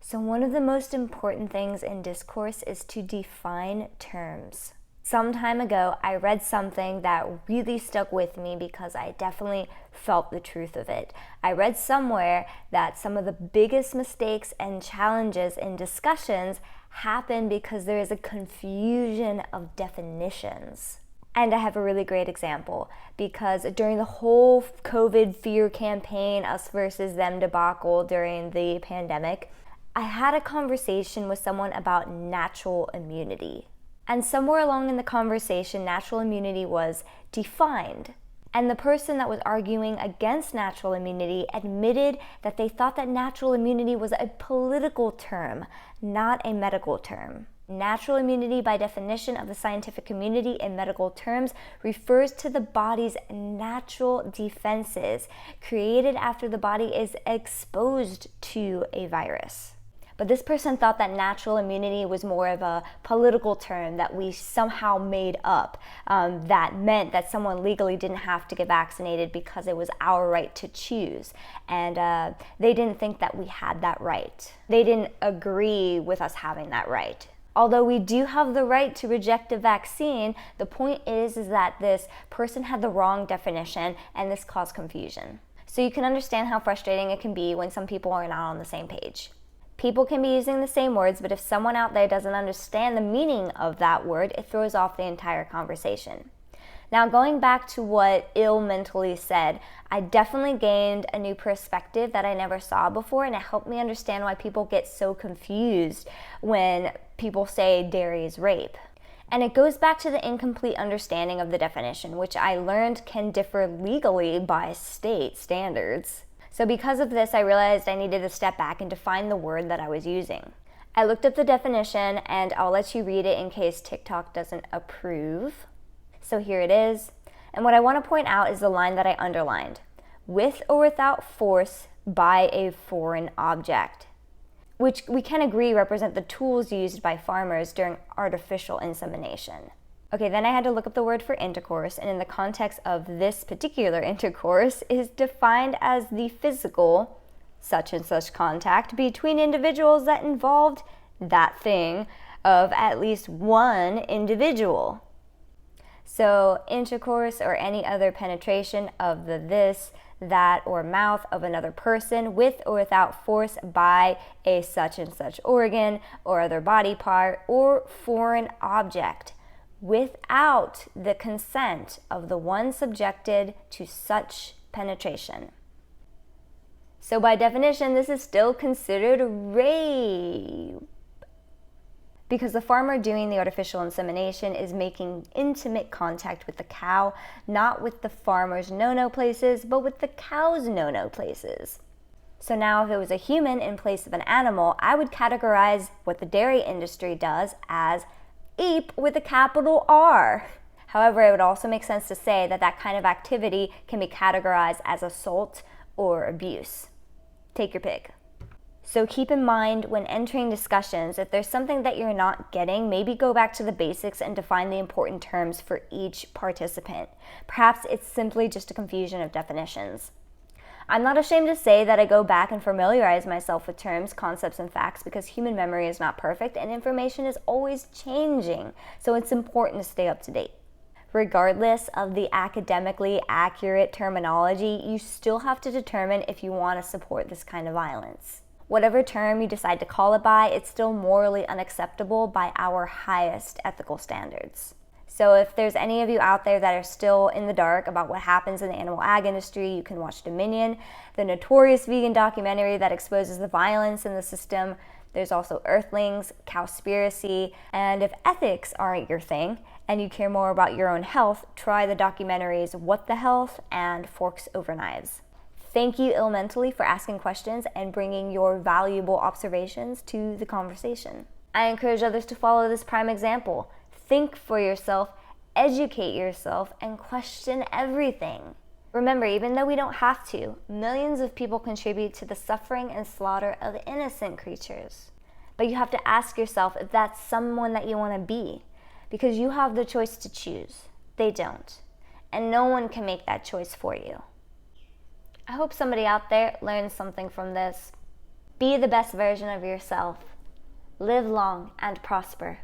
So one of the most important things in discourse is to define terms. Some time ago, I read something that really stuck with me because I definitely felt the truth of it. I read somewhere that some of the biggest mistakes and challenges in discussions happen because there is a confusion of definitions. And I have a really great example because during the whole COVID fear campaign, us versus them debacle during the pandemic, I had a conversation with someone about natural immunity. And somewhere along in the conversation, natural immunity was defined. And the person that was arguing against natural immunity admitted that they thought that natural immunity was a political term, not a medical term. Natural immunity, by definition of the scientific community in medical terms, refers to the body's natural defenses created after the body is exposed to a virus. But this person thought that natural immunity was more of a political term that we somehow made up, that meant that someone legally didn't have to get vaccinated because it was our right to choose. And they didn't think that we had that right. They didn't agree with us having that right. Although we do have the right to reject a vaccine, the point is that this person had the wrong definition and this caused confusion. So you can understand how frustrating it can be when some people are not on the same page. People can be using the same words, but if someone out there doesn't understand the meaning of that word, it throws off the entire conversation. Now, going back to what Ill mentally said, I definitely gained a new perspective that I never saw before, and it helped me understand why people get so confused when people say dairy is rape. And it goes back to the incomplete understanding of the definition, which I learned can differ legally by state standards. So because of this, I realized I needed to step back and define the word that I was using. I looked up the definition, and I'll let you read it in case TikTok doesn't approve. So here it is. And what I want to point out is the line that I underlined. With or without force by a foreign object, which we can agree represent the tools used by farmers during artificial insemination. Okay, then I had to look up the word for intercourse, and in the context of this particular intercourse, is defined as the physical, such and such contact between individuals that involved that thing of at least one individual. So intercourse or any other penetration of the this, that, or mouth of another person with or without force by a such and such organ or other body part or foreign object, without the consent of the one subjected to such penetration. So by definition, this is still considered rape, because the farmer doing the artificial insemination is making intimate contact with the cow, not with the farmer's no-no places, but with the cow's no-no places. So now if it was a human in place of an animal, I would categorize what the dairy industry does as ape with a capital R. However, it would also make sense to say that that kind of activity can be categorized as assault or abuse. Take your pick. So keep in mind when entering discussions, if there's something that you're not getting, maybe go back to the basics and define the important terms for each participant. Perhaps it's simply just a confusion of definitions. I'm not ashamed to say that I go back and familiarize myself with terms, concepts, and facts because human memory is not perfect and information is always changing, so it's important to stay up to date. Regardless of the academically accurate terminology, you still have to determine if you want to support this kind of violence. Whatever term you decide to call it by, it's still morally unacceptable by our highest ethical standards. So if there's any of you out there that are still in the dark about what happens in the animal ag industry, you can watch Dominion, the notorious vegan documentary that exposes the violence in the system. There's also Earthlings, Cowspiracy, and if ethics aren't your thing and you care more about your own health, try the documentaries What the Health and Forks Over Knives. Thank you, Ill Mentally, for asking questions and bringing your valuable observations to the conversation. I encourage others to follow this prime example. Think for yourself, educate yourself, and question everything. Remember, even though we don't have to, millions of people contribute to the suffering and slaughter of innocent creatures. But you have to ask yourself if that's someone that you want to be, because you have the choice to choose. They don't. And no one can make that choice for you. I hope somebody out there learns something from this. Be the best version of yourself. Live long and prosper.